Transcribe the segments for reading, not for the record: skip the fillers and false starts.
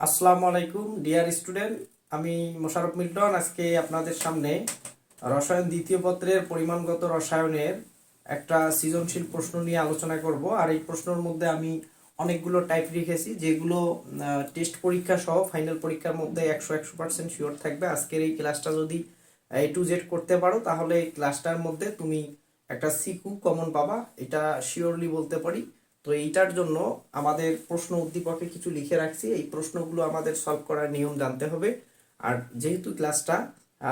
আসসালামু আলাইকুম dear student, আমি মোশাররফ মিল্টন। আজকে আপনাদের সামনে রসায়ন দ্বিতীয় পত্রের পরিমাণগত রসায়নের একটা সৃজনশীল প্রশ্ন নিয়ে আলোচনা করব। আর এই প্রশ্নের মধ্যে আমি অনেকগুলো টাইপ রেখেছি, যেগুলো টেস্ট পরীক্ষা সহ ফাইনাল পরীক্ষার মধ্যে 100% শিওর থাকবে। আজকের এই ক্লাসটা যদি A to Z করতে পারো, তাহলে এই ক্লাসটার মধ্যে তুমি একটা সিকিউ কমন পাবা, এটা শিওরলি বলতে পারি। তো এইটার জন্য আমাদের প্রশ্ন উদ্দীপকে কিছু লিখে রাখছি, এই প্রশ্নগুলো আমাদের সলভ করার নিয়ম জানতে হবে। আর যেহেতু ক্লাসটা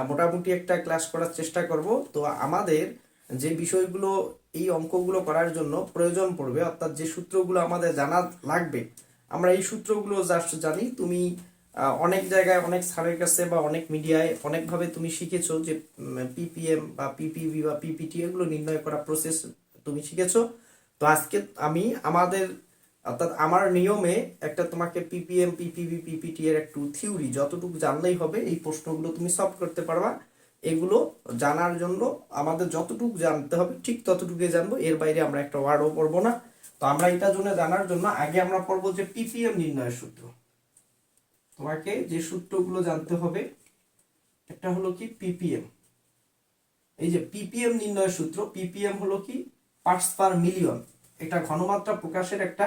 মোটামুটি একটা ক্লাস করার চেষ্টা করব, তো আমাদের যে বিষয়গুলো এই অঙ্কগুলো করার জন্য প্রয়োজন পড়বে, অর্থাৎ যে সূত্রগুলো আমাদের জানা লাগবে, আমরা এই সূত্রগুলো জাস্ট জানি। তুমি অনেক জায়গায় অনেক স্যারের কাছে বা অনেক মিডিয়ায় অনেকভাবে তুমি শিখেছো যে পিপিএম বা পিপিবি বা পিপিটি এগুলো নির্ণয় করা প্রসেস তুমি শিখেছো। তো আজকে আমি আমাদের অর্থাৎ আমার নিয়মে একটা তোমাকে পিপিএম পিপিবি পিপিটি এর একটু থিওরি যতটুকু জানলেই হবে, এই প্রশ্নগুলো তুমি সলভ করতে পারবা। এগুলো জানার জন্য আমাদের যতটুকু জানতে হবে ঠিক ততটুকুই জানবো, এর বাইরে আমরা একটা ওয়ার্ডও পড়বো না। তো আমরা এটা জন্য জানার জন্য আগে আমরা পড়বো যে পিপিএম নির্ণয়ের সূত্র। তোমাকে যে সূত্রগুলো জানতে হবে, একটা হলো কি পিপিএম। এই যে পিপিএম নির্ণয়ের সূত্র, পিপিএম হলো কি পার্টস পার মিলিয়ন, এটা ঘনমাত্রা প্রকাশের একটা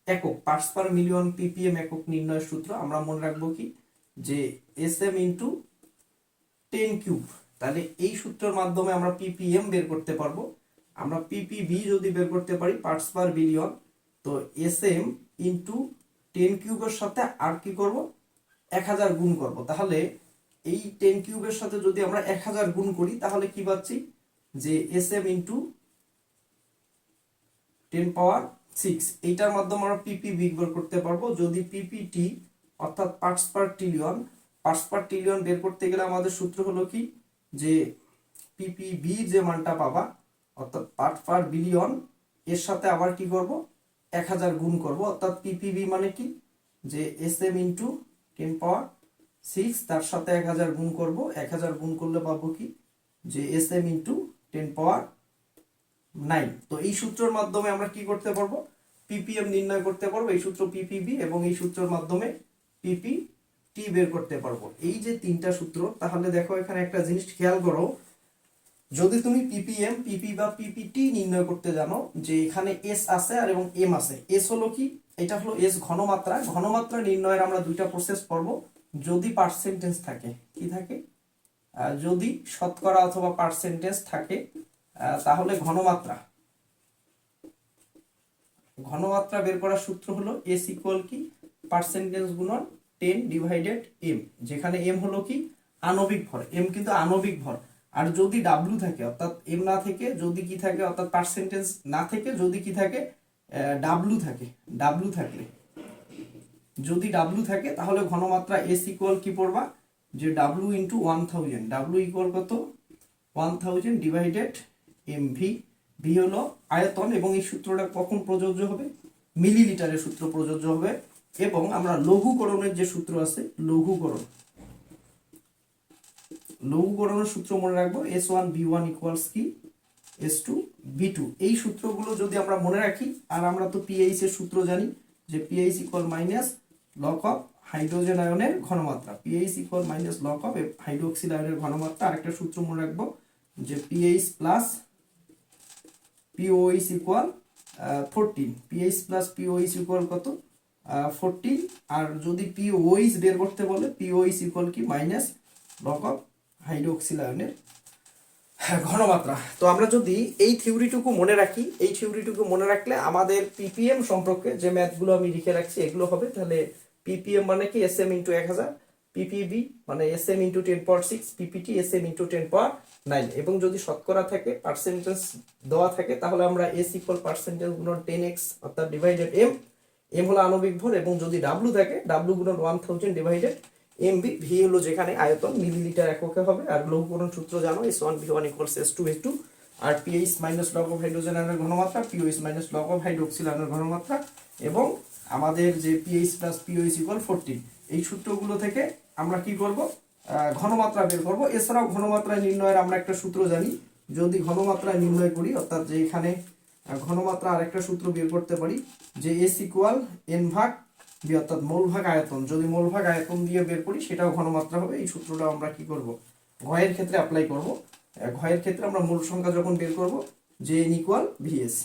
একক। পার্টস পার মিলিয়ন পিপিএম একক নির্ণয়ের সূত্র আমরা মনে রাখবো কি যে এসএম ইন্টু 10³ তাহলে এই সূত্রের মাধ্যমে আমরা পিপিএম বের করতে পারবো। আমরা পিপিবি যদি বের করতে পারি পার্টস পার বিলিয়ন, তো এসএম ইন্টু 10³ এর সাথে আর কি করব 1000 গুণ করব। তাহলে এই 10³ এর সাথে যদি আমরা 1000 গুণ করি, তাহলে কি পাচ্ছি যে এসএম ইন্টু 10⁻⁶, এইটার মাধ্যমে আমরা পিপিবি বের করতে পারবো। যদি পিপিটি অর্থাৎ পার্টস পার ট্রিলিয়ন বের করতে গেলে আমাদের সূত্র হলো কি যে পিপিবি যে মানটা পাবা অর্থাৎ পার্ট পার বিলিয়ন এর সাথে আবার কি করব 1000 গুণ করব, অর্থাৎ পিপিবি মানে কি যে এসএম ইন্টু 10⁻⁶, তার সাথে 1000 গুণ করব। 1000 গুণ করলে পাবো কি যে এসএম ইন্টু 10⁻⁹। তো এই সূত্রের মাধ্যমে আমরা কি করতে পারবো পিপিএম নির্ণয় করতে পারবো। এই সূত্র পিপিবি এবং এই সূত্রের মাধ্যমে পিপিটি বের করতে পারবো। এই যে তিনটা সূত্র, তাহলে দেখো এখানে একটা জিনিস খেয়াল করো, যদি তুমি পিপিএম পিপি বা পিপিটি নির্ণয় করতে জানো যে এখানে এস আছে আর এবং এম আছে। এস হলো কি, এটা হলো এস ঘনমাত্রা। ঘনমাত্রা নির্ণয়ের আমরা দুইটা প্রসেস পড়বো। যদি পার্সেন্টেজ থাকে, কি থাকে যদি শতকরা অথবা পার্সেন্টেজ থাকে, তাহলে ঘনমাত্রা বের করার সূত্র হলো এস ইকুয়াল কি পার্সেন্টেজ গুণন 10/m, যেখানে এম হলো কি আণবিক ভর। এম কিন্তু আণবিক ভর। আর যদি ডাব্লু থাকে অর্থাৎ এম না থেকে যদি কি থাকে অর্থাৎ পার্সেন্টেজ না থেকে যদি কি থাকে ডাব্লু থাকে, ডাব্লু থাকলে যদি ডাব্লু থাকে তাহলে ঘনমাত্রা এস ইকুয়াল কি পড়বা যে ডাব্লু ইন্টু 1000। ডাব্লু ইকুয়াল কত 1000/mv। ভি হলো আয়তন এবং এই সূত্রটা কখন প্রযোজ্য হবে মিলিলিটারের সূত্র প্রযোজ্য হবে। এবং আমরা লঘুকরণের যে সূত্র আছে লঘুকরণের সূত্র মনে রাখবো S1V1 ইকুয়ালস কি S2V2। এই সূত্রগুলো যদি আমরা মনে রাখি, আর আমরা তো পিএইচ এর সূত্র জানি যে pH equal minus log of hydrogen আয়নের ঘনমাত্রা, pH equal minus log of hydroxyl আয়নের ঘনমাত্রা। আরেকটা সূত্র মনে রাখবো যে pH plus pOH equal 14, pH plus pOH equal কত 14। আর যদি পিওএইচ বের করতে বলে পিওএইচ ইকুয়াল কি মাইনাস লগ অফ হাইড্রোক্সিল আয়নের ঘনমাত্রা। তো আমরা যদি এই থিওরিটুকু মনে রাখি, এই থিওরিটুকু মনে রাখলে আমাদের পিপিএম সম্পর্কে যে ম্যাথগুলো আমি লিখে রাখছি এগুলো হবে। তাহলে পিপিএম মানে কি এসএম ইন্টু 1000, পিপিবি মানে SM into 10⁻⁶, PPT SM into 10⁻⁹। এবং যদি শতকরা থাকে পার্সেন্টেজ দেওয়া থাকে, তাহলে আমরা এস ইকুয়াল পার্সেন্টেজ গুণন 10x অর্থাৎ ডিভাইডেড এম। এম হলো আণবিক ভর এবং যদি ডাব্লু থাকে ডাব্লু গুণন 1000/mv। ভি হলো যেখানে আয়তন মিলিলিটার এককে হবে। আর লঘুকরণ সূত্র জানো S1V1 ইকুয়ালস S2V2। আর pH minus log of hydrogen আয়নের ঘনমাত্রা, pOH minus log of hydroxyl আয়নের ঘনমাত্রা, এবং আমাদের যে পিএইচ প্লাস পিওএইচ ইকুয়াল 14। এই সূত্রগুলো থেকে আমরা কি করব ঘনমাত্রা বের করব। এছাড়াও ঘনমাত্রা নির্ণয়ের আমরা একটা সূত্র জানি, যদি ঘনমাত্রা নির্ণয় করি অর্থাৎ যে এখানে ঘনমাত্রা আরেকটা সূত্র বের করতে পারি যে এস ইকুয়াল এন ভাগ বি অর্থাৎ মোল ভাগ আয়তন, যদি মোল ভাগ আয়তন দিয়ে বের করি সেটাও ঘনমাত্রা হবে। এই সূত্রটা আমরা কি করব, ঘয়ের ক্ষেত্রে অ্যাপ্লাই করব। ঘয়ের ক্ষেত্রে আমরা মূল সংখ্যা যখন বের করব, যে N equal VS,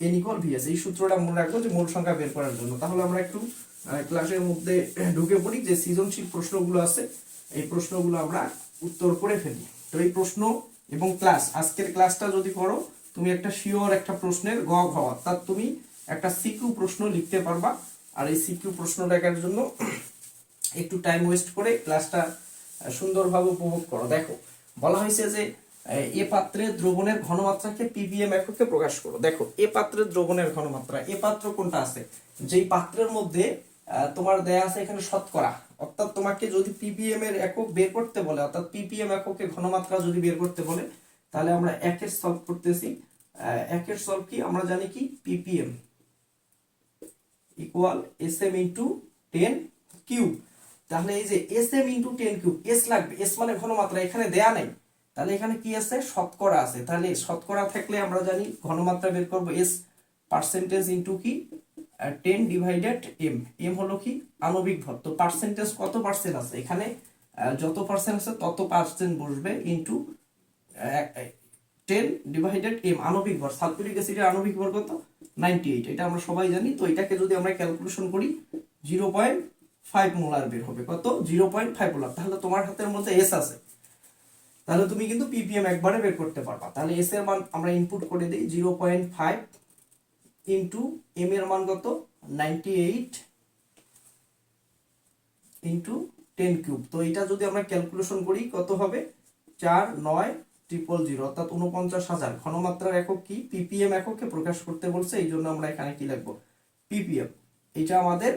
N equal VS, এই সূত্রটা মনে রাখবো যে মূল সংখ্যা বের করার জন্য। তাহলে আমরা একটু ক্লাসের মধ্যে ঢুকে পড়ি, যে সৃজনশীল প্রশ্নগুলো আছে এই প্রশ্নগুলো আমরা উত্তর করে ফেলি। তো এই প্রশ্ন এবং ক্লাস, আজকের ক্লাসটা যদি করো তুমি একটা শিওর একটা প্রশ্নের গ ঘ অর্থাৎ তুমি একটা সিকিউ প্রশ্ন লিখতে পারবা। আর এই সিকিউ প্রশ্ন লেখার জন্য একটু টাইম ওয়েস্ট করে ক্লাসটা সুন্দরভাবে উপভোগ করো। দেখো বলা হয়েছে যে এ পাত্রে দ্রবণের ঘনমাত্রাকে পিপিএম এককে প্রকাশ করো। দেখো এ পাত্রের দ্রবণের ঘনমাত্রা, এ পাত্র কোনটা আছে, যেই পাত্রের মধ্যে তোমার দেয়া আছে এখানে শতকরা, অর্থাৎ তোমাকে যদি পিপিএম এর একক বের করতে বলে, অর্থাৎ পিপিএম এককে ঘনমাত্রা যদি বের করতে বলে, তাহলে আমরা একের সলভ করতেছি। একের সলভ কি আমরা জানি কি, ppm equal S M into 10 cube. তাহলে এই যে S M into 10 cube, S লাগবে, এস মানে ঘনমাত্রা, এখানে দেয়া নাই, তাহলে এখানে কি আছে, শতকরা আছে। তাহলে শতকরা থাকলে আমরা জানি ঘনমাত্রা বের করব এস পার্সেন্টেজ ইন্টু কি 10 ডিভাইডেড এম, এম হলো কি আণবিক ভর। তো পার্সেন্টেজ কত পার্সেন্ট আছে এখানে, যত পার্সেন্ট আছে তত পার্সেন্ট বসবে ইন্টু 10 ডিভাইডেড এম, আণবিক ভর। সালফিউরিক অ্যাসিডের আণবিক ভর কত, 98, এটা আমরা সবাই জানি। তো এটাকে যদি আমরা ক্যালকুলেশন করি 0.5 মোলার বের হবে, কত, 0.5 মোলার। তাহলে তোমার হাতের মধ্যে এস আছে, তাহলে তুমি কিন্তু পিপিএম একবারে বের করতে পারবা। তাহলে এস এর মান আমরা ইনপুট করে দিই 0.5 ইন্টু এম এর মান কত, 98 ইন্টু 10 কিউব। তো এটা যদি আমরা ক্যালকুলেশন করি কত হবে, 49000, অর্থাৎ 49,000। ঘনমাত্রার একক কি, পিপিএম এককে প্রকাশ করতে বলছে, এই জন্য আমরা এখানে কি লিখবো, পিপিএম। এটা আমাদের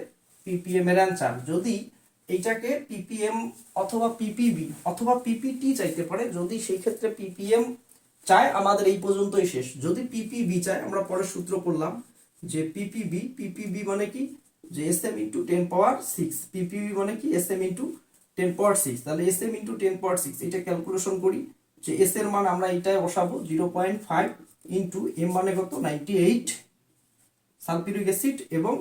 পিপিএম এর অ্যান্সার। যদি এইটাকে পিপিএম অথবা পিপিবি অথবা পিপিটি চাইতে পারে, যদি সেই ক্ষেত্রে পিপিএম চায় আমাদের এই পর্যন্তই শেষ। যদি পিপিবি চায়, আমরা পরে সূত্র করলাম যে পিপিবি, পিপিবি মানে কি, যে এস এম ইন্টু 10 পাওয়ার 6, পিপিবি মানে কি এস এম ইন্টু 10 পাওয়ার 6। তাহলে এস এম ইন্টু 10 পাওয়ার 6 এটা ক্যালকুলেশন করি, যে এস এর মান আমরা এটাই বসাবো 0.5 ইন্টু এম মানে কত, 98 সালফিউরিক অ্যাসিড, এবং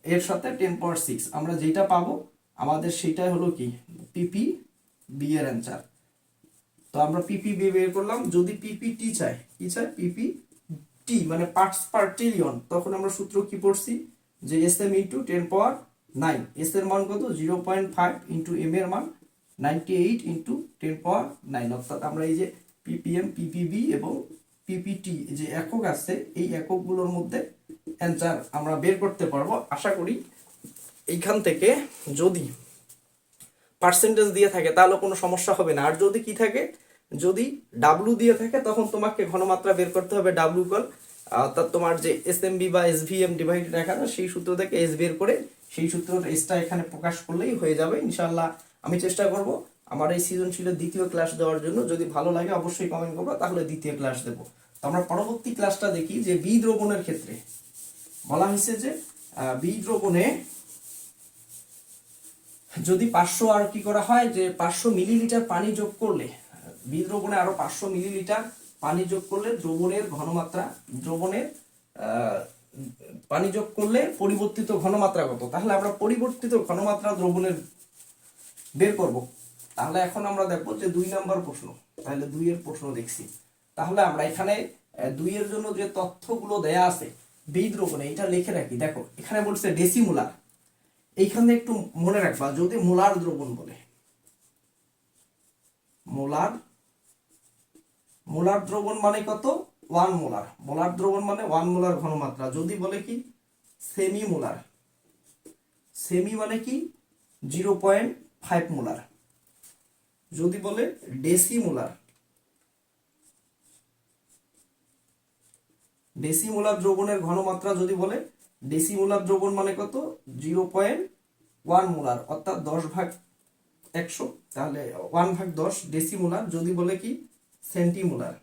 এর সাথে 10 পাওয়ার 6 আমরা যেটা পাবো আমাদের সেটাই হলো কি পিপি বি এর অ্যান্সার। তো আমরা পিপি বি বের করলাম। যদি পিপিটি চাই, কি চাই, পিপি টি মানে পার্টস পার ট্রিলিয়ন, তখন আমরা সূত্র কি পড়ছি, যে এস এম ইন্টু 10 পাওয়ার 9, এস এর মান কত, 0.5 ইন্টু এম এর মান 98 ইন্টু 10 পাওয়ার 9। অর্থাৎ আমরা এই যে পিপিএম, পিপিবি এবং পিপিটি যে একক আছে, এই এককগুলোর মধ্যে অ্যান্সার আমরা বের করতে পারবো। আশা করি এইখান থেকে যদি পার্সেন্টেজ দিয়ে থাকে তাহলে কোনো সমস্যা হবে না। আর যদি কি থাকে, যদি ডাব্লু দিয়ে থাকে, তখন তোমাকে ঘনমাত্রা বের করতে হবে ডাব্লু কল, অর্থাৎ তোমার যে এসএমবি বা এসভিএম ডিভাইডেড এখানে, সেই সূত্র থেকে এস বের করে সেই সূত্র এসটা এখানে প্রকাশ করলেই হয়ে যাবে ইনশাআল্লাহ। আমি চেষ্টা করব আমার এই সৃজনশীলের দ্বিতীয় ক্লাস দেওয়ার জন্য। যদি ভালো লাগে অবশ্যই কমেন্ট করবো, তাহলে দ্বিতীয় ক্লাস দেবো। তো আমরা পরবর্তী ক্লাসটা দেখি, যে বি দ্রবণের ক্ষেত্রে বলা হয়েছে যে বি দ্রবণে যদি 500 আর কি করা হয়, যে 500 মিলিলিটার পানি যোগ করলে, বি দ্রবণে আরো 500 মিলিলিটার পানি যোগ করলে দ্রবণের ঘনমাত্রা, দ্রবণের পানি যোগ করলে পরিবর্তিত ঘনমাত্রা কত। তাহলে আমরা পরিবর্তিত ঘনমাত্রা দ্রবণের বের করব। তাহলে এখন আমরা দেখবো যে 2 নাম্বার প্রশ্ন। তাহলে 2 এর প্রশ্ন দেখছি। তাহলে আমরা এখানে 2 এর জন্য যে তথ্যগুলো দেয়া আছে বি দ্রবণে, এটা লিখে রাখি। দেখো এখানে বলছে ডেসিমোলার, এইখানে একটু মনে রাখবা, যদি মোলার দ্রবণ বলে, মোলার, মোলার দ্রবণ মানে কত, 1 মোলার, মোলার দ্রবণ মানে 1 মোলার ঘনমাত্রা। যদি বলে কি সেমি মোলার, সেমি মানে কি 0.5 মোলার। যদি বলে ডেসিমোলার, ডেসিমোলার দ্রবণের ঘনমাত্রা যদি বলে, ডেসিমোলার দ্রবণ মানে কত, 0.1 মোলার, অর্থাৎ 10/100, তাহলে 1/10 ডেসিমোলার। যদি বলে কি সেন্টিমোলার,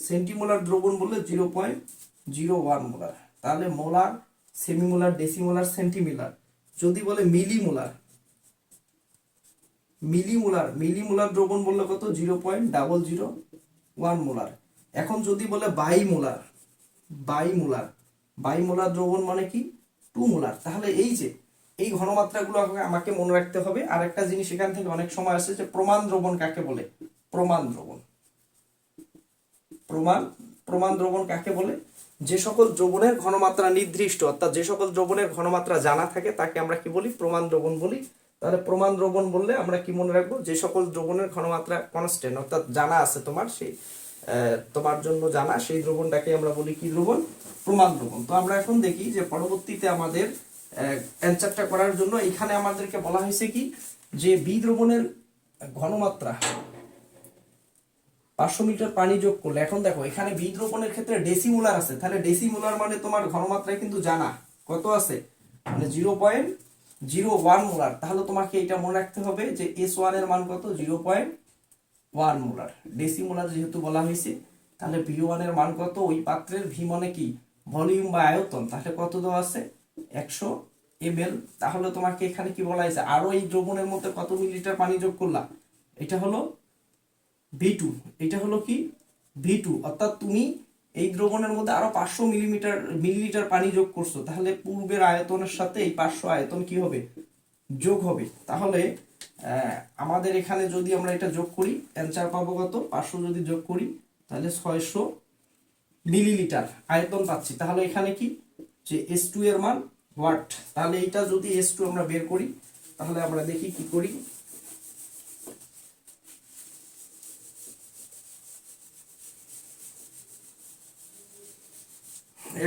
সেন্টিমোলার দ্রবণ বললে 0.01 মোলার। তাহলে মোলার, সেমিমোলার, ডেসিমোলার, সেন্টিমোলার। যদি বলে মিলিমোলার, মিলিমোলার, মিলিমোলার দ্রবণ বললে কত, 0.001 মোলার। এখন যদি বলে বাইমোলার, বাইমোলার, বাইমোলার দ্রবণ মানে কি 2 মোলার। তাহলে এই যে এই ঘনমাত্রাগুলো আমাকে মনে রাখতে হবে। আর একটা জিনিস এখান থেকে অনেক সময় আসে যে প্রমাণ দ্রবণ কাকে বলে। প্রমাণ দ্রবণ, প্রমাণ দ্রবণ কাকে বলে? যে সকল দ্রবণের ঘনমাত্রা নির্দিষ্ট, অর্থাৎ যে সকল দ্রবণের ঘনমাত্রা জানা থাকে তাকে আমরা কি বলি? প্রমাণ দ্রবণ বলি। তাহলে প্রমাণ দ্রবণ বললে আমরা কি মনে রাখবো? যে সকল দ্রবণের ঘনমাত্রা কনস্ট্যান্ট, অর্থাৎ জানা আছে তোমার, সেই তোমার জন্য জানা সেই দ্রবণটাকে আমরা বলি কি দ্রবণ? প্রমাণ দ্রবণ। তো আমরা এখন দেখি যে পরবর্তীতে আমাদের অ্যানসারটা করার জন্য এখানে আমাদেরকে বলা হয়েছে কি যে বি দ্রবণের ঘনমাত্রা 500 মিটার পানি যোগ করলে, এখন দেখো এখানে বি দ্রবণের ক্ষেত্রে ডেসিমোলার আছে, তাহলে ডেসিমোলার মানে তোমার ঘনমাত্রা কিন্তু জানা কত আছে, মানে 0.01 মোলার। তাহলে তোমাকে এটা মনে রাখতে হবে যে S1 এর মান কত? 0.1 মোলার। ডেসিমোলার যেহেতু বলা হয়েছে, তাহলে V1 এর মান কত? ওই পাত্রের ভি মানে কি? ভলিউম বা আয়তন। তাহলে কত দেওয়া আছে? 100 ml। তাহলে তোমাকে এখানে কি বলা হয়েছে? আরো এই দ্রবণের মধ্যে কত মিলিলিটার পানি যোগ করলা? এটা হলো V2। এটা হলো কি? V2। অর্থাৎ তুমি এই দ্রবণের মধ্যে আরো 500 মিলিলিটার পানি যোগ করছো। তাহলে পূর্বের আয়তনের সাথে এই 500 আয়তন কি হবে? যোগ হবে। তাহলে আমাদের এখানে যদি আমরা এটা যোগ করি, অ্যানসার পাবো কত? 500 যদি যোগ করি তাহলে 600 মিলিলিটার আয়তন পাচ্ছি। তাহলে এখানে কি যে S2 এর মান ওয়াট। তাহলে এইটা যদি S2 আমরা বের করি, তাহলে আমরা দেখি কি করি।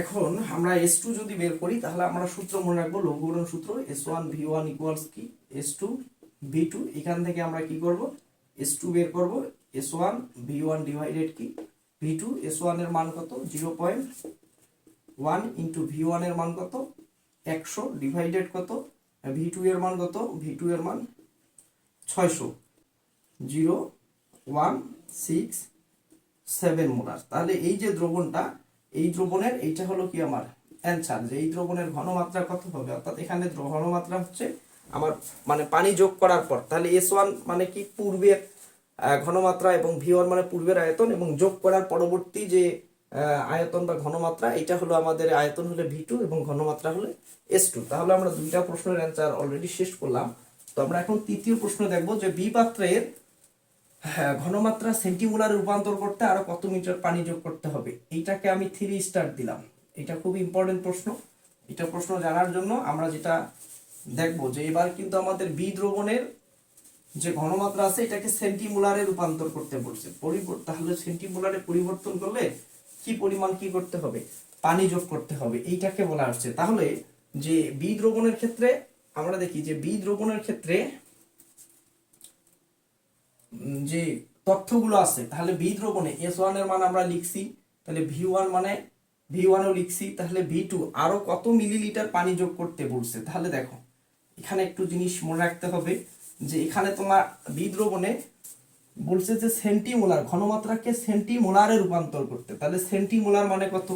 এখন আমরা S2 যদি বের করি, তাহলে আমরা সূত্র মনে রাখবো, লঘুকরণ সূত্র S1 V1 ইকুয়ালস কি S2 V2। এখান থেকে আমরা কি করব? S2 বের করব। S1 V1 ডিভাইডেড কি V2। S1 এর মান কত? 0.1 ইন্টু V1 এর মান কত? 100 ডিভাইডেড কত? V2 এর মান কত? V2 এর মান 600, 0.167 মোলার। তাহলে এই যে দ্রবণটা, এই দ্রবণের এইটা হলো কি আমার অ্যানসার, যে এই দ্রবণের ঘনমাত্রা কত হবে। অর্থাৎ এখানে ঘনমাত্রা হচ্ছে আমার মানে পানি যোগ করার পর। তাহলে S1 মানে কি? পূর্বের ঘনমাত্রা, এবং V1 মানে পূর্বের আয়তন, এবং যোগ করার পরবর্তী যে আয়তন বা ঘনমাত্রা, এটা হলো আমাদের আয়তন হলে V2 এবং ঘনমাত্রা হলে S2। তাহলে আমরা দুইটা প্রশ্নের অ্যানসার অলরেডি শেষ করলাম। তো আমরা এখন তৃতীয় প্রশ্ন দেখব যে বি পাত্রের ঘনমাত্রা সেন্টিমোলারে রূপান্তর করতে আরো কত মিটার পানি যোগ করতে হবে। এইটাকে আমি 3 স্টার দিলাম। এটা খুব ইম্পর্টেন্ট প্রশ্ন। এটা প্রশ্ন জানার জন্য আমরা যেটা দেখব যে এবার কিন্তু আমাদের বি দ্রবণের যে ঘনমাত্রা আছে এটাকে সেন্টিমোলারে রূপান্তর করতে বলছে। তাহলে সেন্টিমোলারে পরিবর্তন করলে কি পরিমাণ কি করতে হবে? পানি যোগ করতে হবে, এইটাকে বলা হচ্ছে। তাহলে যে বি দ্রবণের ক্ষেত্রে আমরা দেখি যে বি দ্রবণের ক্ষেত্রে যে তথ্যগুলো আছে, তাহলে বি দ্রবণে S1 এর মান আমরা লিখছি, তাহলে V1 মানে V1 ও লিখছি, তাহলে V2 আরো কত মিলিলিটার পানি যোগ করতে বলছে। তাহলে দেখো এখানে একটু জিনিস মনে রাখতে হবে যে এখানে তোমার বি দ্রবণে বলছে যে সেন্টিমোলার ঘনমাত্রাকে সেন্টিমোলারে রূপান্তর করতে। তাহলে সেন্টিমোলার মানে কত?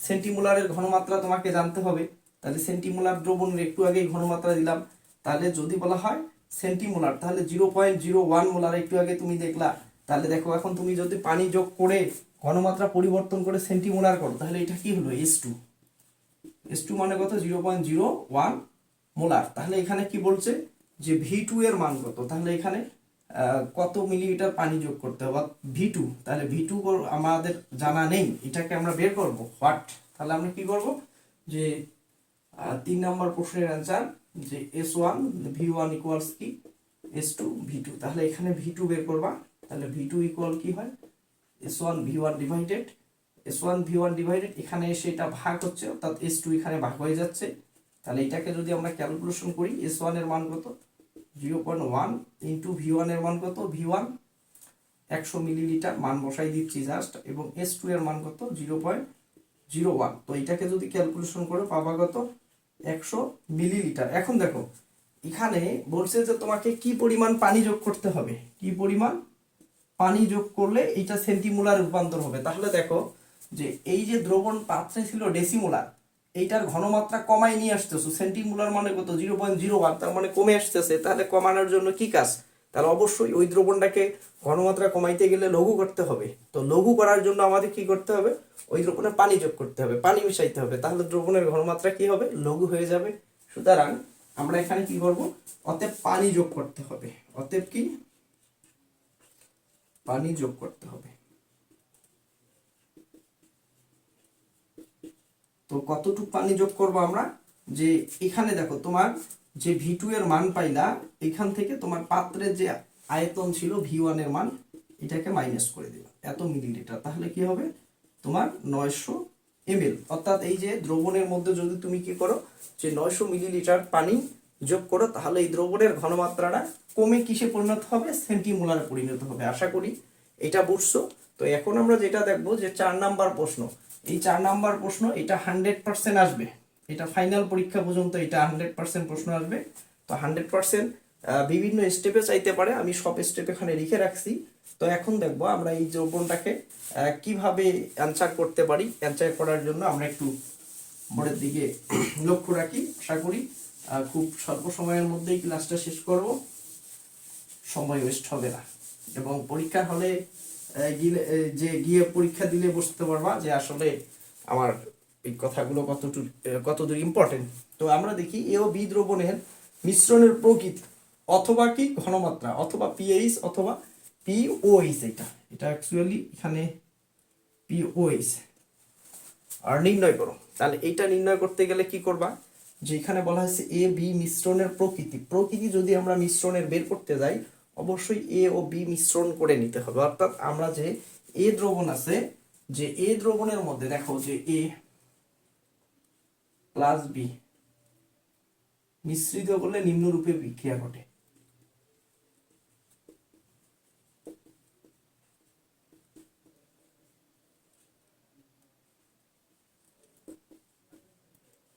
সেন্টিমোলারের ঘনমাত্রা তোমাকে জানতে হবে। তাহলে সেন্টিমোলার দ্রবণের একটু আগেই ঘনমাত্রা দিলাম। তাহলে যদি বলা হয় সেন্টিমোলার, তাহলে 0.01 মোলার একটু আগে তুমি দেখলা। তাহলে দেখো এখন তুমি যদি পানি যোগ করে ঘনমাত্রা পরিবর্তন করে সেন্টিমোলার করো, তাহলে এটা কি হলো? S2। S2 মানে কত? 0.01 মোলার। তাহলে এখানে কি বলছে যে V2 এর মান কত? তাহলে এখানে কত মিলিলিটার পানি যোগ করতে হবে V2। তাহলে V2 আমাদের জানা নেই, এটাকে আমরা বের করব হোয়াট। তাহলে আমরা কি করব যে 3 নম্বর প্রশ্নের অ্যানসার যে S1 V1 ইকুয়ালস কি S2 V2। তাহলে এখানে V2 বের করবা। তাহলে V2 ইকুয়াল কি হয়? S1 V1 divided S1 V1 divided, এখানে এসে এটা ভাগ হচ্ছে, অর্থাৎ S2 এখানে ভাগ হয়ে যাচ্ছে। তাহলে এটাকে যদি আমরা ক্যালকুলেশন করি, S1 এর মান কত? 0.1 ইন্টু V1 এর মান কত? V1 100 মিলিলিটার, মান বসাই দিচ্ছি জাস্ট, এবং S2 এর মান কত? 0.01। তো এটাকে যদি ক্যালকুলেশন করে পাবা কত? 100 মিলিলিটার। এখন দেখো এখানে বলছে যে তোমাকে কি পরিমাণ পানি যোগ করতে হবে, কি পরিমাণ পানি যোগ করলে এটা সেন্টিমোলার রূপান্তর হবে। তাহলে দেখো যে এই যে দ্রবণ পাত্রে ছিল ডেসিমোলার, এইটার ঘনমাত্রা কমাই নিয়ে আসতেছো। সেন্টিমোলার মানে কত? 0.01, তার মানে কমে আসতেছে। তাহলে কমানোর জন্য কি কাজ? তাহলে অবশ্যই ওই দ্রবণটাকে ঘনমাত্রা কমাইতে গেলে লঘু করতে হবে। তো লঘু করার জন্য আমাদের কি করতে হবে, ওই দ্রবণে পানি যোগ করতে হবে, পানি মিশাইতে হবে, তাহলে দ্রবণের ঘনমাত্রা কি হবে, লঘু হয়ে যাবে। সুতরাং আমরা এখানে কি করব, অতএব পানি যোগ করতে হবে, অতএব কি পানি যোগ করতে হবে। তো কতটুকু পানি যোগ করব আমরা, যে এখানে দেখো তোমার যে V2 এর মান পাইলা, এখান থেকে তোমার পাত্রের যে আয়তন ছিল V1 এর মান, এটাকে মাইনাস করে দিবা, এত মিলিলিটার, তাহলে কি হবে তোমার 900 ml। অর্থাৎ এই যে দ্রবণের মধ্যে যদি তুমি কি করো, যে 900 মিলিলিটার পানি যোগ করো, তাহলে এই দ্রবণের ঘনমাত্রাটা কমে কিসে পরিণত হবে, সেন্টিমোলারে পরিণত হবে। আশা করি এটা বুঝছো। তো এখন আমরা যেটা দেখবো, যে 4 নাম্বার প্রশ্ন, এই 4 নাম্বার প্রশ্ন এটা 100% আসবে, এটা ফাইনাল পরীক্ষা পর্যন্ত এটা 100% প্রশ্ন আসবে। তো 100% বিভিন্ন স্টেপে চাইতে পারে, আমি সব স্টেপ এখানে লিখে রাখছি। তো এখন দেখবো আমরা এই দ্রবণটাকে কিভাবে অ্যান্সার করতে পারি। অ্যান্সার করার জন্য আমরা একটু বোর্ডের দিকে লক্ষ্য রাখি। আশা করি খুব স্বল্প সময়ের মধ্যেই ক্লাসটা শেষ করব, সময় ওয়েস্ট হবে না, এবং পরীক্ষার হলে গিয়ে পরীক্ষা দিলে বুঝতে পারবা যে আসলে আমার এই কথাগুলো কতদূর ইম্পর্টেন্ট। তো আমরা দেখি এ ও বি দ্রবণের মিশ্রণের প্রকৃতি অথবা কি ঘনমাত্রা, অথবা পিএইচ অথবা পিওএইচ, এটা অ্যাকচুয়ালি এখানে পিওএইচ আর নির্ণয় করো। তাহলে এইটা নির্ণয় করতে গেলে কি করবা, যে এখানে বলা হয়েছে এ বি মিশ্রণের প্রকৃতি যদি আমরা মিশ্রণের বের করতে যাই, অবশ্যই এ ও বি মিশ্রণ করে নিতে হবে। অর্থাৎ আমরা যে এ দ্রবণ আছে, যে এ দ্রবণের মধ্যে দেখো যে এ প্লাস বি মিশ্রিত করলে নিম্নরূপে বিক্রিয়া ঘটে।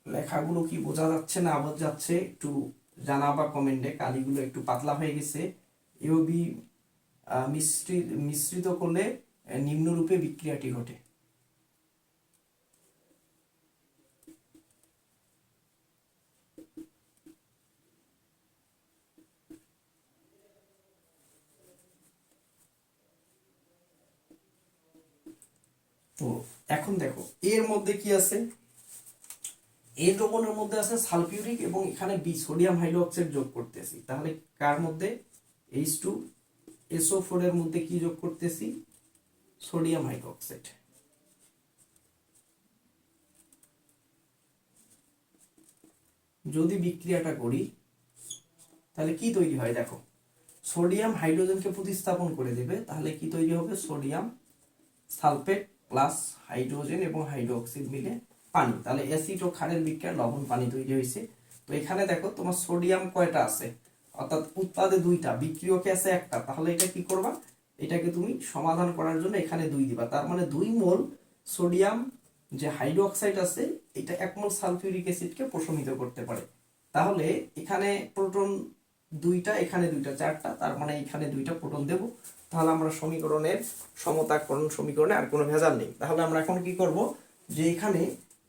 লেখাগুলো কি বোঝা যাচ্ছে না আবার যাচ্ছে, একটু জানাবা কমেন্টে, কালিগুলো একটু পাতলা হয়ে গেছে। এ ও বি মিশ্রিত করলে নিম্নরূপে বিক্রিয়াটি ঘটে। তো এখন দেখো এর মধ্যে কি আছে, এ দ্রবণের মধ্যে আছে সালফিউরিক এবং এখানে বি সোডিয়াম হাইড্রোক্সাইড যোগ করতেছি। তাহলে কার মধ্যে, H2SO4 এর মধ্যে কি যোগ করতেছি, সোডিয়াম হাইড্রোক্সাইড। যদি বিক্রিয়াটা করি তাহলে কি তৈরি হয়, দেখো সোডিয়াম হাইড্রোজেনকে প্রতিস্থাপন করে দেবে, তাহলে কি তৈরি হবে, সোডিয়াম সালফেট প্লাস হাইড্রোজেন এবং হাইড্রোক্সাইড মিলে পানি, তাহলে অ্যাসিড ও ক্ষারের বিক্রিয়া লবণ পানি তৈরি হয়েছে। তো এখানে দেখো তোমার সোডিয়াম কয়টা আছে, অর্থাৎ উৎপাদে 2টা, বিক্রিয়কে আছে 1টা, তাহলে এটা কি করবা, এটাকে তুমি সমাধান করার জন্য এখানে 2 দিবা, তার মানে 2 মোল সোডিয়াম যে হাইড্রোক্সাইড আছে, এটা 1 মোল সালফিউরিক অ্যাসিডকে প্রশমিত করতে পারে। তাহলে এখানে প্রোটন 2টা, এখানে 2টা, 4টা, তার মানে এখানে 2টা প্রোটন দেব। তাহলে আমরা সমীকরণের সমতাকরণ সমীকরণে আর কোনো ভেজাল নেই। তাহলে আমরা এখন কি করব, যে এখানে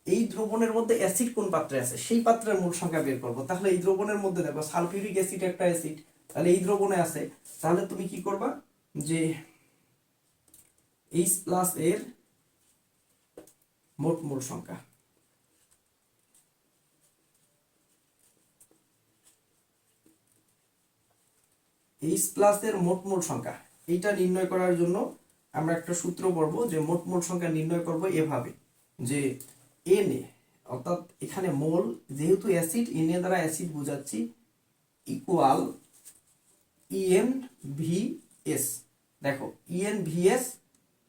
এই দ্রবণের মধ্যে অ্যাসিড কোন পাত্রে আছে সেই পাত্রের মোল সংখ্যা বের করব। তাহলে এই দ্রবণের মধ্যে দেখো সালফিউরিক অ্যাসিড একটা অ্যাসিড, তাহলে এই দ্রবণে আছে, তাহলে তুমি কি করবা, যে H+ এর মোট মোল সংখ্যা, H+ এর মোট মোল সংখ্যা, এইটা নির্ণয় করার জন্য আমরা একটা সূত্র পড়ব, যে মোট মোল সংখ্যা নির্ণয় করব এভাবে, যে Na, অর্থাৎ এখানে মোল যেহেতু অ্যাসিড, Na দ্বারা অ্যাসিড বোঝাচ্ছি, ইকুয়াল EnVS। দেখো EnVS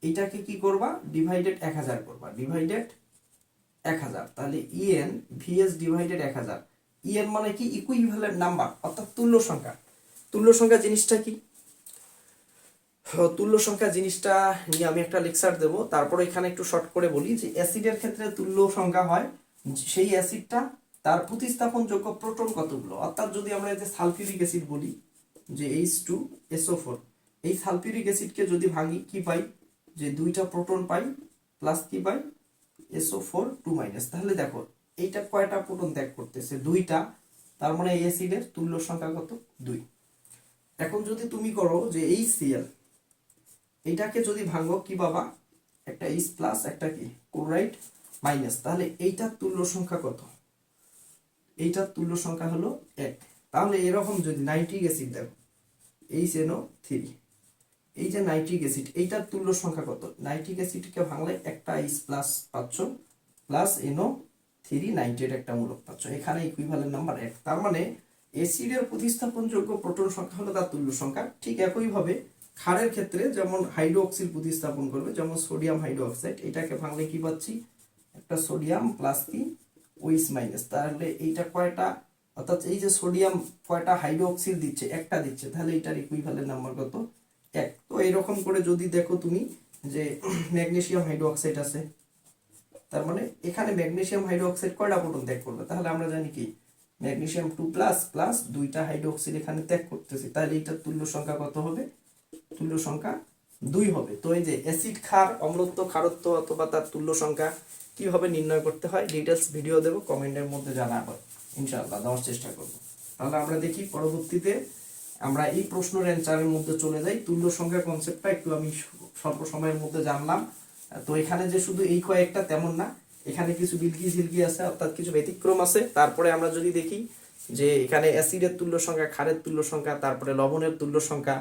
এটাকে কি করবা, ডিভাইডেড 1000 করবা, ডিভাইডেড 1000, তাহলে EnVS ডিভাইডেড 1000। En মানে কি, ইকুইভ্যালেন্ট নাম্বার, অর্থাৎ তুল্য সংখ্যা। তুল্য সংখ্যা জিনিসটা কি, তুল্য সংখ্যা জিনিসটা নিয়ে আমি একটা লেকচার দেব, তারপর এখানে একটু শর্ট করে বলি, যে অ্যাসিডের ক্ষেত্রে তুল্য সংখ্যা হয় সেই অ্যাসিডটা তার প্রতিস্থাপনযোগ্য প্রোটন কতগুলো। অর্থাৎ যদি আমরা এই যে সালফিউরিক অ্যাসিড বলি, যে H2SO4, এই সালফিউরিক অ্যাসিডকে যদি ভাঙি কি পাই, যে 2টা প্রোটন পাই, প্লাস কি পাই, SO4 2-, তাহলে দেখো এইটা কয়টা প্রোটন ত্যাগ করতেছে, 2টা, তার মানে এই অ্যাসিডের তুল্য সংখ্যা কত, 2। এখন যদি তুমি করো যে HCl, এইটাকে যদি ভাঙো কি পাবা, একটা H প্লাস একটা কি ক্লোরাইড মাইনাস, তাহলে এইটার তুল্য সংখ্যা কত, এইটার তুল্য সংখ্যা হলো 1। তাহলে এরকম যদি নাইট্রিক অ্যাসিড দেখো HNO3, এই যে নাইট্রিক অ্যাসিড এইটার তুল্য সংখ্যা কত, নাইট্রিক অ্যাসিডকে ভাঙলে একটা H প্লাস পাচ্ছ প্লাস NO3 নাইট্রেট একটা মূলক পাচ্ছ, এখানে ইকুইভ্যালেন্ট নাম্বার 1। তার মানে অ্যাসিডের প্রতিস্থাপনযোগ্য প্রোটন সংখ্যা হলো তার তুল্য সংখ্যা। ঠিক একইভাবে ক্ষারের ক্ষেত্রে যেমন হাইড্রোক্সিল প্রতিস্থাপন করবে, যেমন সোডিয়াম হাইড্রোক্সাইড, এটাকে ভাঙলে কি পাচ্ছি, একটা সোডিয়াম প্লাস কি OH মাইনাস, তাহলে এইটা কয়টা, অর্থাৎ এই যে সোডিয়াম কয়টা হাইড্রোক্সিল দিচ্ছে, একটা দিচ্ছে, তাহলে এটার ইকুইভ্যালেন্ট নাম্বার কত, 1। তো এরকম করে যদি দেখো তুমি যে ম্যাগনেসিয়াম হাইড্রোক্সাইড আছে, তার মানে এখানে ম্যাগনেসিয়াম হাইড্রোক্সাইড কয়টা প্রোটন ত্যাগ করবে, তাহলে আমরা জানি কি ম্যাগনেসিয়াম 2 প্লাস প্লাস দুইটা হাইড্রোক্সিল এখানে ত্যাগ করতেছে, তাহলে এটার তুল্য সংখ্যা কত হবে, তুল্য সংখ্যা 2 হবে। তো এই যে অ্যাসিড ক্ষার অম্লত্ব ক্ষারত্ব অথবা তার তুল্য সংখ্যা কিভাবে নির্ণয় করতে হয় ডিটেলস ভিডিও দেবো, কমেন্টের মধ্যে জানাবো, ইনশাআল্লাহ দেওয়ার চেষ্টা করব। তাহলে আমরা দেখি পরবর্তীতে আমরা এই প্রশ্নের অ্যান্সারের মধ্যে চলে যাই। তুল্য সংখ্যা কনসেপ্টটা একটু আমি স্বল্প সময়ের মধ্যে জানলাম। তো এখানে যে শুধু এই কয়েকটা তেমন না, এখানে কিছু বিলকি ঝিলকি আছে, অর্থাৎ কিছু ব্যতিক্রম আছে। তারপরে আমরা যদি দেখি যে এখানে অ্যাসিডের তুল্য সংখ্যা, ক্ষারের তুল্য সংখ্যা, তারপরে লবণের তুল্য সংখ্যা,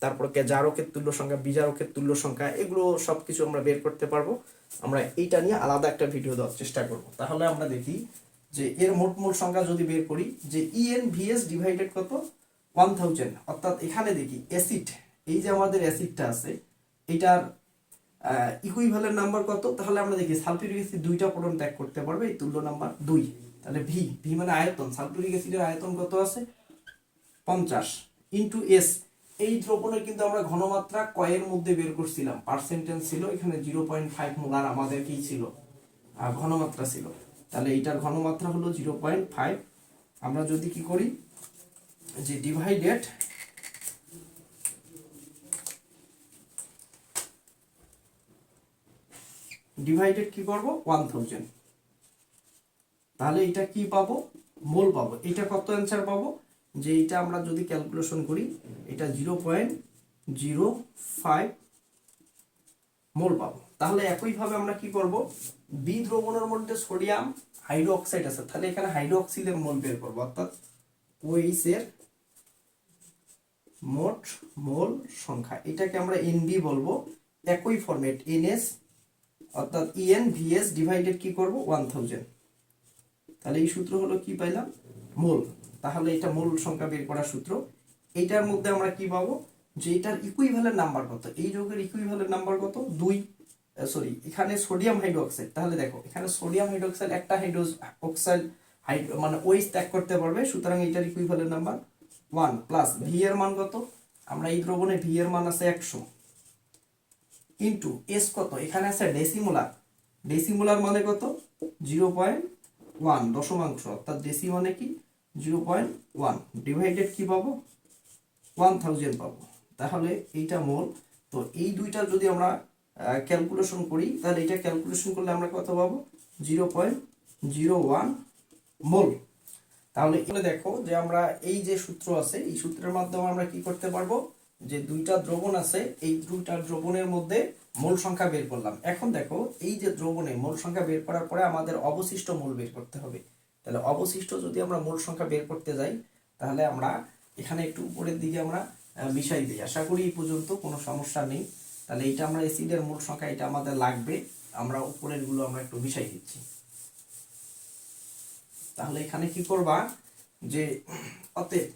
তারপরে জারকের তুল্য সংখ্যা, বিজারকের তুল্য সংখ্যা, এগুলো সবকিছু আমরা বের করতে পারবো। আমরা এইটা নিয়ে আলাদা একটা ভিডিও দেওয়ার চেষ্টা করব। তাহলে আমরা দেখি যে এর মোট মোল সংখ্যা যদি বের করি যে EnVS ডিভাইডেড কত 1000, অর্থাৎ এখানে দেখি অ্যাসিড, এই যে আমাদের অ্যাসিডটা আছে এটার ইকুইভ্যালেন্ট নাম্বার কত, তাহলে আমরা দেখি সালফিউরিক অ্যাসিড দুইটা প্রোটন ত্যাগ করতে পারবে, এই তুল্য নাম্বার 2। তাহলে ভি মানে আয়তন, সালফিউরিক অ্যাসিডের আয়তন কত আছে 50 ইনটু S, এই দ্রবণের কিন্তু আমরা ঘনমাত্রা কয়ের মধ্যে বের করছিলাম, পার্সেন্টেজ ছিল এখানে 0.5 মোলার আমাদের কি ছিল ঘনমাত্রা ছিল, তাহলে এইটার ঘনমাত্রা হলো 0.5। আমরা যদি কি করি যে ডিভাইডেড কি করব 1000, তাহলে এটা কি পাবো, মোল পাবো। এটা কত অ্যান্সার পাবো, যে এটা আমরা যদি ক্যালকুলেশন করি এটা 0.05 মোল পাবো। তাহলে একইভাবে আমরা কি করব, বি দ্রবণের মধ্যে সোডিয়াম হাইড্রোক্সাইড আছে, তাহলে এখানে হাইড্রোক্সিলের মোল বের করবো, অর্থাৎ OH এর মোট মোল সংখ্যা, এটাকে আমরা NB বলবো। একই ফরম্যাট NS অর্থাৎ EnVS ডিভাইডেড কি করব 1000, তাহলে এই সূত্র হলো কি পাইলাম, মোল। তাহলে এটা মোল সংখ্যা বের করার সূত্র। এইটার মধ্যে আমরা কি পাবো, যে এটার ইকুইভ্যালেন্ট নাম্বার কত, এই যৌগের ইকুইভ্যালেন্ট নাম্বার কত 2, সরি এখানে সোডিয়াম হাইড্রোক্সাইড, তাহলে দেখো এখানে সোডিয়াম হাইড্রোক্সাইড একটা হাইড্রোক্সাইড মানে OH ত্যাগ করতে পারবে, সুতরাং এটার ইকুইভ্যালেন্ট নাম্বার 1 প্লাস ভি এর মান কত, আমরা এই দ্রবণে ভি এর মান আছে 100 ইনটু S কত, এখানে আছে ডেসিমোলার, ডেসিমোলার মানে কত 0.1 দশমাংশ, অর্থাৎ ডেসি মানে কি 0.1 ডিভাইডেড কি পাবো 1000 পাবো, তাহলে এইটা মোল। তো এই দুইটা যদি আমরা ক্যালকুলেশন করি, তাহলে এটা ক্যালকুলেশন করলে আমরা কত পাবো 0.01 মোল। তাহলে এখানে দেখো যে আমরা এই যে সূত্র আছে, এই সূত্রের মাধ্যমে আমরা কি করতে পারবো, যে দুইটা দ্রবণ আছে, এই দুইটা দ্রবণের মধ্যে মোল সংখ্যা বের করলাম। এখন দেখো এই যে দ্রবণে মোল সংখ্যা বের করার পরে আমাদের অবশিষ্ট মোল বের করতে হবে। তাহলে অবশিষ্ট যদি আমরা মোল সংখ্যা বের করতে যাই, তাহলে আমরা এখানে একটু উপরের দিকে আমরা মিশাই দিই, আশা করি এই পর্যন্ত কোনো সমস্যা নেই। তাহলে এটা আমরা অ্যাসিডের মোল সংখ্যা এটা আমাদের লাগবে, আমরা উপরের গুলো আমরা একটু মিশাই দিচ্ছি। তাহলে এখানে কি করবা, যে অতএব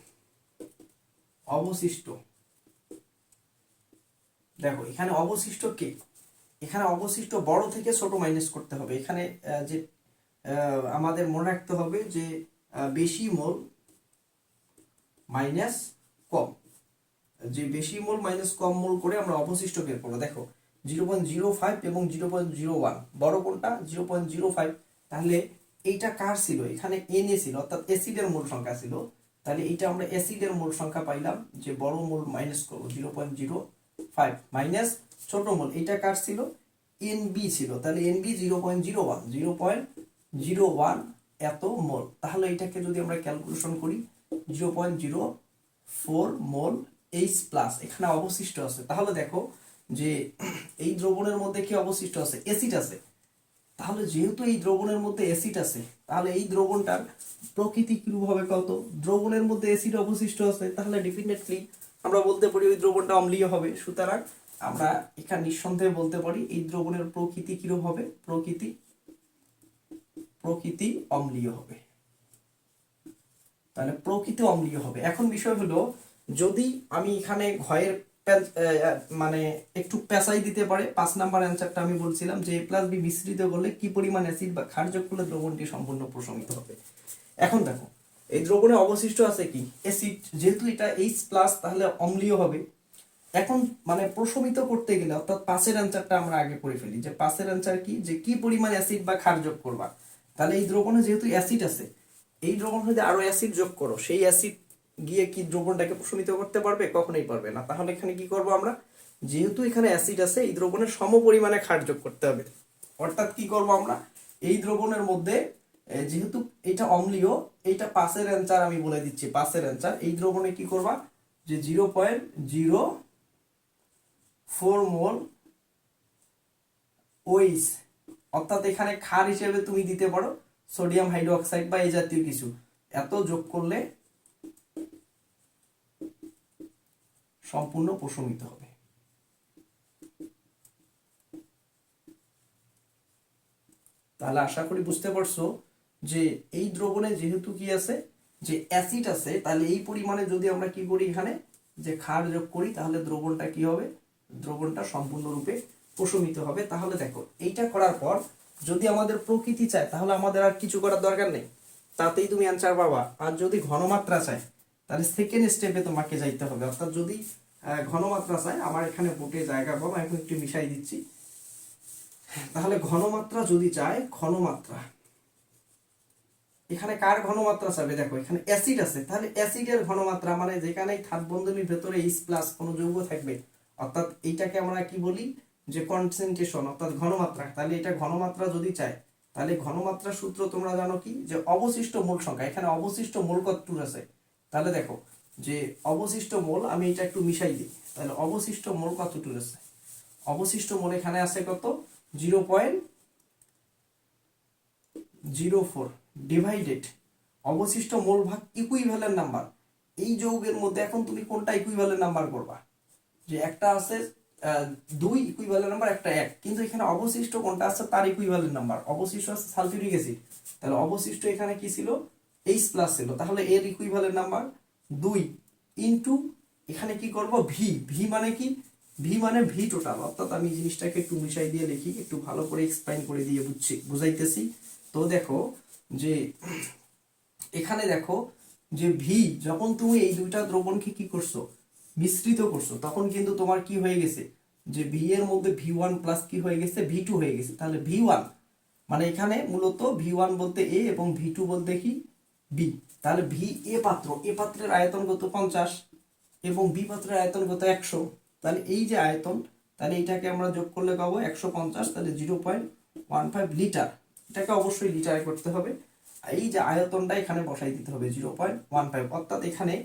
অবশিষ্ট, দেখো এখানে অবশিষ্ট কে, এখানে অবশিষ্ট বড় থেকে ছোট মাইনাস করতে হবে। এখানে যে আমাদের মনে রাখতে হবে যে বেশি মোল মাইনাস কম, যে বেশি মোল মাইনাস কম মোল করে আমরা অবশিষ্ট বের করবো। দেখো 0.05 এবং 0.01, বড় কোনটা 0.05, তাহলে এইটা কার ছিল, এখানে Na ছিল, অর্থাৎ অ্যাসিডের মোল সংখ্যা ছিল, তাহলে এইটা আমরা অ্যাসিডের মোল সংখ্যা পাইলাম, যে বড় মোল মাইনাস করবো 0.05 মাইনাস ছোট মোল, এটা কার ছিল NB ছিল, তাহলে NB 0.01 এত মোল। তাহলে এটাকে যদি আমরা ক্যালকুলেশন করি 0.04 মোল এইচ প্লাস এখানে অবশিষ্ট আছে। তাহলে দেখো যে এই দ্রবণের মধ্যে কি অবশিষ্ট আছে, অ্যাসিড আছে। তাহলে যেহেতু এই দ্রবণের মধ্যে অ্যাসিড আছে, তাহলে এই দ্রবণটার প্রকৃতি কিরূপ হবে কত, দ্রবণের মধ্যে অ্যাসিড অবশিষ্ট আছে, তাহলে ডেফিনেটলি আমরা বলতে পারি ওই দ্রবণটা অম্লীয় হবে। সুতরাং আমরা এখানে নিঃসন্দেহে বলতে পারি এই দ্রবণের প্রকৃতি কিরূপ হবে, প্রকৃতি অম্লীয় হবে। তাহলে প্রকৃতি অম্লীয় হবে। এখন বিষয় হলো, যদি আমি এখানে ঘয়ের মানে একটু পেঁচাই দিতে পারে, 5 নাম্বার অ্যান্সারটা আমি বলছিলাম যে A+B মিশ্রিত করলে কি পরিমাণ অ্যাসিড বা ক্ষার যোগ করলে দ্রবণটি সম্পূর্ণ প্রশমিত হবে। এখন দেখো এই দ্রবণে অবশিষ্ট আছে কি, অ্যাসিড। যেহেতু এটা H+, তাহলে অম্লীয় হবে। এখন মানে প্রশমিত করতে গেলে অর্থাৎ 5-এর অ্যান্সারটা আমরা আগে করে ফেলি, যে 5-এর অ্যান্সার কি, যে কি পরিমাণ অ্যাসিড বা ক্ষার যোগ করবা। তাহলে এই দ্রবণে যেহেতু অ্যাসিড আছে, এই দ্রবণ যদি আরো অ্যাসিড যোগ করো, সেই অ্যাসিড গিয়ে কি দ্রবণটাকে প্রশমিত করতে পারবে, কখনোই পারবে না। তাহলে এখানে কি করব আমরা, যেহেতু এখানে অ্যাসিড আছে, এই দ্রবণের সম পরিমাণে ক্ষার যোগ করতে হবে। অর্থাৎ কি করব আমরা, এই দ্রবণের মধ্যে যেহেতু এটা অম্লীয়, এইটা 5-এর অ্যান্সার আমি বলে দিচ্ছি, 5-এর অ্যান্সার, এই দ্রবণে কি করবা, যে 0.04 মোল ওইস, অর্থাৎ এখানে ক্ষার হিসেবে তুমি দিতে পারো সোডিয়াম হাইড্রোক্সাইড বা এই জাতীয় কিছু, এত যোগ করলে সম্পূর্ণ প্রশমিত হবে। তাহলে আশা করি বুঝতে পারছো যে এই দ্রবণে যেহেতু কি আছে, যে অ্যাসিড আছে, তাহলে এই পরিমাণে যদি আমরা কি করি এখানে যে ক্ষার যোগ করি, তাহলে দ্রবণটা কি হবে, দ্রবণটা সম্পূর্ণরূপে প্রশমিত হবে। তাহলে দেখো এইটা করার পর যদি আমাদের প্রকৃতি চায়, তাহলে আমাদের আর কিছু করার দরকার নেই, তাতেই তুমি অ্যান্সার পাবা। আর যদি ঘনমাত্রা চায়, তাহলে সেকেন্ড স্টেপে তোমাকে যাইতে হবে। অর্থাৎ যদি ঘনমাত্রা চায়, আমার এখানে বুকে জায়গা পাবো, এখন একটু মিশাই দিচ্ছি। তাহলে ঘনমাত্রা যদি চায়, ঘনমাত্রা এখানে কার ঘনমাত্রা চাবে, দেখো এখানে অ্যাসিড আছে, তাহলে অ্যাসিডের ঘনমাত্রা মানে যেখানে থার্ড বন্ধনীর ভেতরে H+ কোনো যৌগ থাকবে, অর্থাৎ এইটাকে আমরা কি বলি, যে কনসেন্ট্রেশন, অর্থাৎ ঘনমাত্রা। তাহলে এটা ঘনমাত্রা যদি চায়, তাহলে ঘনমাত্রার সূত্র তোমরা জানো কি, যে অবশিষ্ট মোল সংখ্যা। এখানে অবশিষ্ট মোল কতটুকু আছে, তাহলে দেখো যে অবশিষ্ট মোল, আমি এটা একটু মিশাই দিই, তাহলে অবশিষ্ট মোল কতটুকু আছে, অবশিষ্ট মোল এখানে আছে কত, 0.04 ডিভাইডেড অবশিষ্ট মোল ভাগ ইকুইভ্যালেন্ট নাম্বার। এই যৌগের মধ্যে এখন তুমি কোনটা ইকুইভ্যালেন্ট নাম্বার করবা, যে একটা আছে 2 ইকুইভ্যালেন্ট নাম্বার, একটা 1, কিন্তু এখানে অবশিষ্ট কোনটা আছে তার ইকুইভ্যালেন্ট নাম্বার, অবশিষ্ট আছে সালফিউরিক অ্যাসিড। তাহলে অবশিষ্ট এখানে কি ছিল, H+ ছিল, তাহলে এর ইকুইভ্যালেন্ট নাম্বার 2 ইনটু এখানে কি করব, ভি মানে কি, ভি মানে ভি টোটাল। অর্থাৎ আমি জিনিসটাকে একটু মিশাই দিয়ে লিখি, একটু ভালো করে এক্সপ্লেইন করে দিয়ে বুঝাইতেছি। তো দেখো যে এখানে দেখো যে ভি, যখন তুমি এই দুইটা দ্রবণকে কি করছো, মিশ্রিত করছো, তখন কিন্তু তোমার কি হয়ে গেছে, যে ভি এর মধ্যে V1+ কি হয়ে গেছে, V2 হয়ে গেছে। তাহলে V1 মানে এখানে মূলত V1 বলতে A এবং V2 বলতে কি B। তাহলে এ পাত্রের আয়তন কত 50 এবং বি পাত্রের আয়তন কত 100। তাহলে এই যে আয়তন, তাহলে এইটাকে আমরা যোগ করলে পাবো 150, তাহলে 0.15 লিটার। এটাকে অবশ্যই লিটারে করতে হবে। এই যে আয়তনটা এখানে বসাই দিতে হবে 0.15। অর্থাৎ এখানে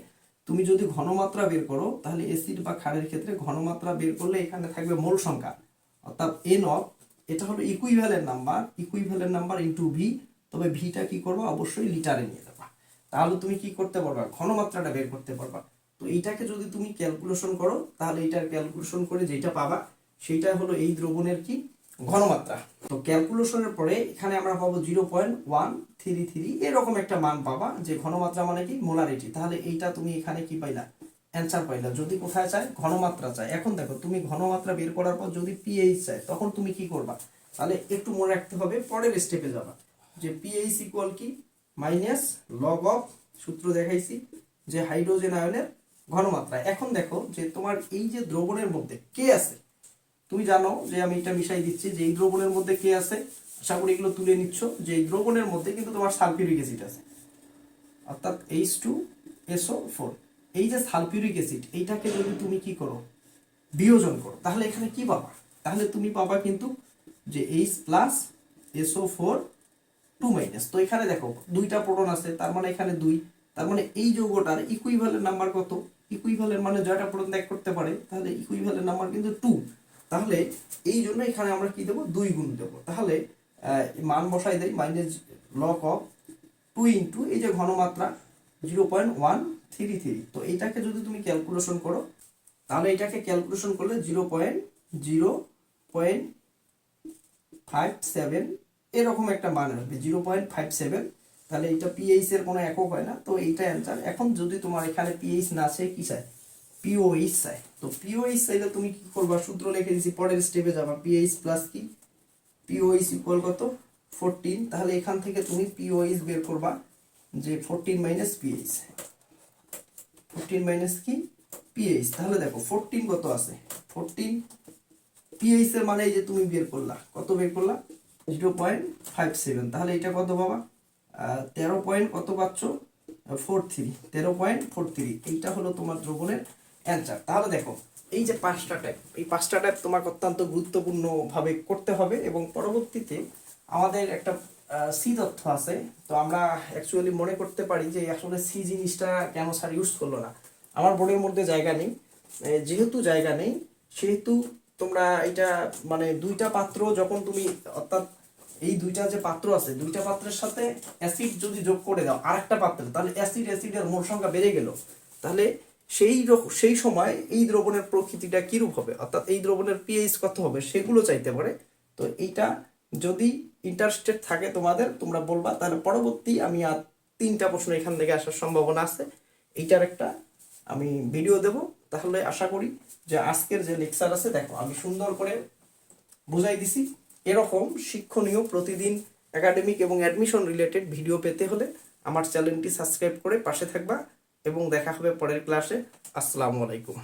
তুমি যদি ঘনমাত্রা বের করো, তাহলে অ্যাসিড বা ক্ষারের ক্ষেত্রে ঘনমাত্রা বের করলে এখানে থাকবে মোল সংখ্যা, অর্থাৎ N, এটা হলো ইকুইভ্যালেন্ট নাম্বার ইনটু ভি। তবে ভিটা কি করবা, অবশ্যই লিটারে নিয়ে যাবা, তাহলে তুমি কি করতে পারবা, ঘনমাত্রাটা বের করতে পারবা। তো এইটাকে যদি তুমি ক্যালকুলেশন করো, তাহলে এইটার ক্যালকুলেশন করে যেটা পাবা, সেইটা হলো এই দ্রবণের কি ঘনমাত্রা। তো ক্যালকুলেশনের পরে এখানে আমরা পাবো 0.133, এরকম একটা মান পাবা, যে ঘনমাত্রা মানে কি মোলারিটি। তাহলে এইটা তুমি এখানে কি পাইলা, অ্যান্সার পাইলা। যদি কোথায় চায়, ঘনমাত্রা চায়। এখন দেখো তুমি ঘনমাত্রা বের করার পর যদি পিএইচ চায়, তখন তুমি কি করবা, তাহলে একটু মনে রাখতে হবে, পরের স্টেপে যাবা, যে পিএইচ ইকুয়াল কি মাইনাস লগ অফ, সূত্র দেখাইছি, যে হাইড্রোজেন আয়নের ঘনমাত্রা। এখন দেখো যে তোমার এই যে দ্রবণের মধ্যে কে আছে, তুমি জানো যে আমি এটা মিশাই দিচ্ছি, যে এই দ্রবণের মধ্যে কে আছে, আশা করি এগুলো তুলে নিচ্ছ, যে এই দ্রবণের মধ্যে কিন্তু তোমার সালফিউরিক অ্যাসিড আছে, অর্থাৎ H2SO4। এই যে সালফিউরিক অ্যাসিড, এইটাকে যদি তুমি কি করো, বিয়োজন করো, তাহলে এখানে কি পাবা, তাহলে তুমি পাবা কিন্তু যে H+SO4 2-। তো এখানে দেখো দুইটা প্রোটন আছে, তার মানে এখানে 2, তার মানে এই যৌগটার ইকুইভ্যালেন্ট নাম্বার কত, ইকুইভ্যালেন্ট মানে জয়টা পর্যন্ত এক করতে পারে, তাহলে ইকুইভ্যালেন্ট নাম্বার কিন্তু 2। তাহলে এই জন্য এখানে আমরা কি দেবো, 2 গুণ দেবো। তাহলে মান বসাই দেই, মাইনাস লগ অফ 2 ইন্টু এই যে ঘনমাত্রা 0.133। তো এইটাকে যদি তুমি ক্যালকুলেশন করো, তাহলে এটাকে ক্যালকুলেশন করলে 0.057 এরকম একটা মান আসবে, 0.57। তাহলে এটা পিএইচ এর কোনো একক হয় না, তো এইটা অ্যান্সার। এখন যদি তোমার এখানে পিএইচ না চাই, কি চাই, পিওএইচ চাই। তো পিওএইচ চাইলে তুমি কি করবা, সূত্র লিখে দিছি, পরের স্টেপে যাবা। পিএইচ প্লাস কি, পিওএইচ ইকুয়াল কত, 14। তাহলে এখান থেকে তুমি পিওএইচ বের করবা যে 14 মাইনাস পিএইচ, 14 মাইনাস কি পিএইচ। তাহলে দেখো 14 কত আছে, 14 পিএইচ এর মানে এই যে তুমি বের করলা, কত বের করলা, 0.57। তাহলে এটা কত বাবা, 13 পয়েন্ট কত পাচ্ছ, 43, 13.43। এইটা হলো তোমার দ্রবণের অ্যান্সার। তাহলে দেখো এই যে 5টা টাইপ, এই 5টা টাইপ তোমাকে অত্যন্ত গুরুত্বপূর্ণ ভাবে করতে হবে, এবং পরবর্তীতে আমাদের একটা সি তথ্য আছে। তো আমরা অ্যাকচুয়ালি মনে করতে পারি যে আসলে সি জিনিসটা কেন স্যার ইউজ করলো না, আমার বোর্ডের মধ্যে জায়গা নেই। যেহেতু জায়গা নেই সেহেতু তোমরা এটা মানে 2টা পাত্র যখন তুমি, অর্থাৎ এই 2টা যে পাত্র আছে, 2টা পাত্রের সাথে অ্যাসিড যদি যোগ করে দাও আরেকটা পাত্রে, তাহলে অ্যাসিডের মোল সংখ্যা বেড়ে গেল। তাহলে সেই সময় এই দ্রবণের প্রকৃতিটা কিরূপ হবে, অর্থাৎ এই দ্রবণের পিএইচ কত হবে, সেগুলো চাইতে পারে। তো এইটা যদি ইন্টারেস্টেড থাকে তোমাদের, তোমরা বলবা, তাহলে পরবর্তী আমি আর 3টা প্রশ্ন এখান থেকে আসার সম্ভাবনা আছে, এইটার একটা আমি ভিডিও দেব। তাহলে আশা করি যে আজকের যে লেকচার আছে, দেখো আমি সুন্দর করে বুঝাই দিছি। এরকম শিক্ষণীয় প্রতিদিন একাডেমিক এবং অ্যাডমিশন রিলেটেড ভিডিও পেতে হলে আমার চ্যানেলটি সাবস্ক্রাইব করে পাশে থাকবা, এবং দেখা হবে পরের ক্লাসে। আসসালামু আলাইকুম।